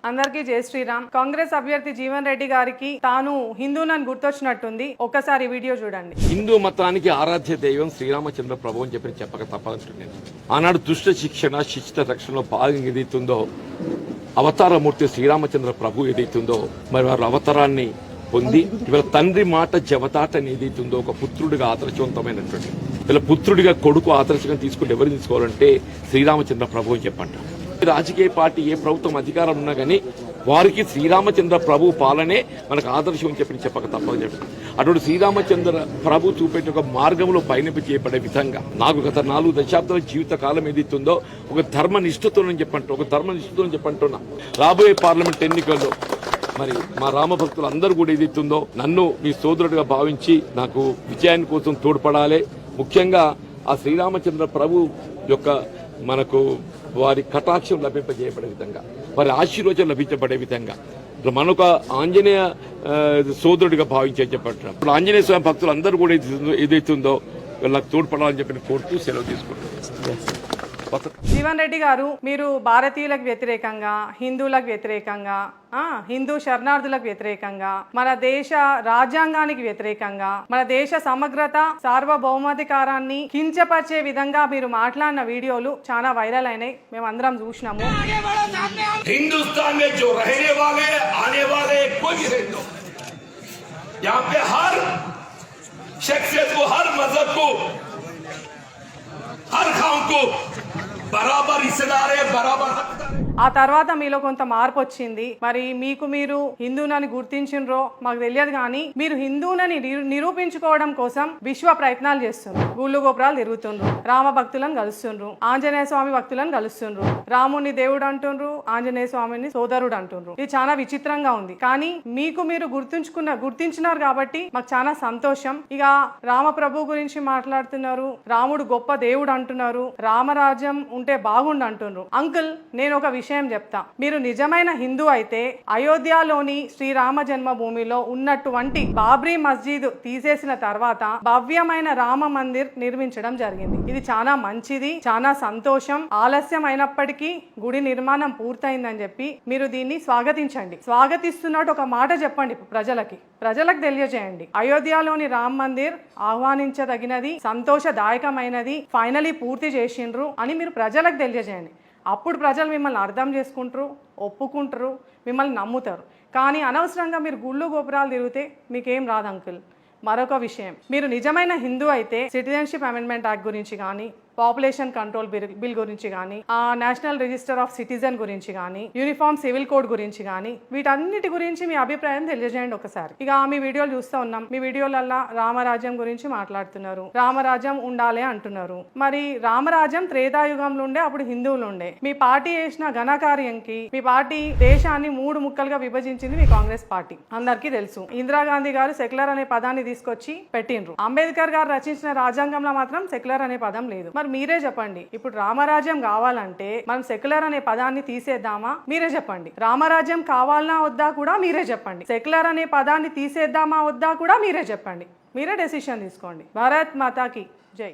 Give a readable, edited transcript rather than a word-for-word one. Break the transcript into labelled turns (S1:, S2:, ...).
S1: అందరికీ జై శ్రీరామ్. కాంగ్రెస్ అభ్యర్థి జీవన్ రెడ్డి గారికి తాను హిందూనని గుర్తొచ్చినట్టుంది. ఒక్కసారి వీడియో చూడండి.
S2: హిందూ మతానికి ఆరాధ్య దైవం శ్రీరామచంద్ర ప్రభు అని చెప్పి చెప్పక తప్పదంటున్నాను. ఆనాడు దుష్ట శిక్షణ శిష్ట రక్షణలో భాగంగా ఏదైతుందో అవతారమూర్తి శ్రీరామచంద్ర ప్రభు ఏదైతుందో మరి వారి అవతారాన్ని పొంది ఇవాళ తండ్రి మాట జవతాటని ఏదైతుందో ఒక పుత్రుడిగా ఆదర్శవంతమైనటువంటి ఇలా పుత్రుడిగా కొడుకు ఆదర్శంగా తీసుకుని ఎవరిని తీసుకోవాలంటే శ్రీరామచంద్ర ప్రభు అని చెప్పంటారు. రాజకీయ పార్టీ ఏ ప్రభుత్వం అధికారం ఉన్నా కానీ వారికి శ్రీరామచంద్ర ప్రభు పాలనే మనకు ఆదర్శం అని చెప్పక తప్పని చెప్పి అటువంటి శ్రీరామచంద్ర ప్రభు చూపెట్టే ఒక మార్గంలో పయనింపు చేయబడే విధంగా నాకు గత 4 దశాబ్దాల జీవిత కాలం ఏదైతుందో ఒక ధర్మనిష్ఠతో చెప్పంటున్నా. రాబోయే పార్లమెంట్ ఎన్నికల్లో మరి మా రామభక్తులు అందరూ కూడా ఏదైతుందో నన్ను మీ సోదరుడిగా భావించి నాకు విజయాన్ని కోసం తోడ్పడాలి. ముఖ్యంగా ఆ శ్రీరామచంద్ర ప్రభు యొక్క మనకు వారి కటాక్షం లభింపజేయబడే విధంగా వారి ఆశీర్వచనం లభించబడే విధంగా మనొక ఆంజనేయ సోదరుడిగా భావించే చెప్పంటున్నాం. ఇప్పుడు ఆంజనేయ స్వామి భక్తులు అందరూ కూడా ఏదైతుందో నాకు తోడ్పడాలని చెప్పి కోరుతూ సెలవు తీసుకుంటున్నాను.
S1: జీవన్ రెడ్డి గారు, మీరు భారతీయులకు వ్యతిరేకంగా, హిందువులకు వ్యతిరేకంగా, హిందూ శరణార్థులకు వ్యతిరేకంగా, మన దేశ రాజ్యాంగానికి వ్యతిరేకంగా, మన దేశ సమగ్రత సార్వభౌమాధికారాన్ని కించపరిచే విధంగా మీరు మాట్లాడిన వీడియోలు చాలా వైరల్ అయినాయి. మేము అందరం చూసినాము.
S3: हिंदुस्तान में जो रहने वाले आने वाले कोई भी रहे, यहाँ पे हर शख्सियत को, हर मजहब को, हर गांव को बराबर हिस्सेदार है, बराबर हकदार है।
S1: ఆ తర్వాత మీలో కొంత మార్పు వచ్చింది. మరి మీకు మీరు హిందూనని గుర్తించినరో మాకు తెలియదు, కానీ మీరు హిందూనని నిరూపించుకోవడం కోసం విశ్వ ప్రయత్నాలు చేస్తున్నారు. గుళ్ళు గోపురాలు తిరుగుతుండ్రు, రామ భక్తులను కలుస్తుండ్రు, ఆంజనేయ స్వామి భక్తులను కలుస్తుండ్రు, రాముని దేవుడు అంటుండ్రు, ఆంజనేయ స్వామిని సోదరుడు అంటుండ్రు. ఇది చాలా విచిత్రంగా ఉంది. కానీ మీకు మీరు గుర్తించినారు కాబట్టి మాకు చాలా సంతోషం. ఇక రామ ప్రభు గురించి మాట్లాడుతున్నారు, రాముడు గొప్ప దేవుడు అంటున్నారు, రామరాజ్యం ఉంటే బాగుండు అంటున్నారు. అంకుల్, నేను ఒక విషయం చెప్తా. మీరు నిజమైన హిందూ అయితే అయోధ్యలోని శ్రీరామ జన్మభూమిలో ఉన్నటువంటి బాబ్రీ మస్జిద్ తీసేసిన తర్వాత భవ్యమైన రామ మందిర్ నిర్మించడం జరిగింది. ఇది చాలా మంచిది, చాలా సంతోషం. ఆలస్యం అయినప్పటికీ గుడి నిర్మాణం పూర్తయిందని చెప్పి మీరు దీన్ని స్వాగతించండి. స్వాగతిస్తున్నట్టు ఒక మాట చెప్పండి ప్రజలకు తెలియజేయండి. అయోధ్యలోని రామ్ మందిర్ ఆహ్వానించదగినది, సంతోషదాయకమైనది, ఫైనలీ పూర్తి చేసిండ్రు అని మీరు ప్రజలకు తెలియజేయండి. అప్పుడు ప్రజలు మిమ్మల్ని అర్థం చేసుకుంటారు, ఒప్పుకుంటారు, మిమ్మల్ని నమ్ముతారు. కానీ అనవసరంగా మీరు గుళ్ళు గోపురాలు తిరిగితే మీకేం రాదు అంకుల్. మరొక విషయం, మీరు నిజమైన హిందూ అయితే సిటిజన్షిప్ అమెండ్మెంట్ యాక్ట్ గురించి కానీ, పాపులేషన్ కంట్రోల్ బిల్ గురించి కానీ, నేషనల్ రిజిస్టర్ ఆఫ్ సిటిజన్ గురించి కానీ, యూనిఫామ్ సివిల్ కోడ్ గురించి కానీ, వీటన్నిటి గురించి మీ అభిప్రాయం తెలియజేయండి ఒకసారి. ఇక మీ వీడియోలు చూస్తూ ఉన్నాం. మీ వీడియోలల్లా రామరాజ్యం గురించి మాట్లాడుతున్నారు, రామరాజ్యం ఉండాలి అంటున్నారు. మరి రామరాజ్యం త్రేతాయుగంలో ఉండే, అప్పుడు హిందువులు ఉండే. మీ పార్టీ చేసిన ఘనకార్యంకి మీ పార్టీ దేశాన్ని 3 ముక్కలుగా విభజించింది మీ కాంగ్రెస్ పార్టీ, అందరికీ తెలుసు. ఇందిరాగాంధీ గారు సెక్యులర్ అనే పదాన్ని తీసుకొచ్చి పెట్టిండ్రు. అంబేద్కర్ గారు రచించిన రాజ్యాంగంలో మాత్రం సెక్యులర్ అనే పదం లేదు. మరి మీరే చెప్పండి, ఇప్పుడు రామరాజ్యం కావాలంటే మనం సెక్యులర్ అనే పదాన్ని తీసేద్దామా? మీరే చెప్పండి. రామరాజ్యం కావాలన్నా వద్దా కూడా మీరే చెప్పండి. సెక్యులర్ అనే పదాన్ని తీసేద్దామా వద్దా కూడా మీరే చెప్పండి. మీరే డెసిషన్ తీసుకోండి. భారత్ మాతాకి జై.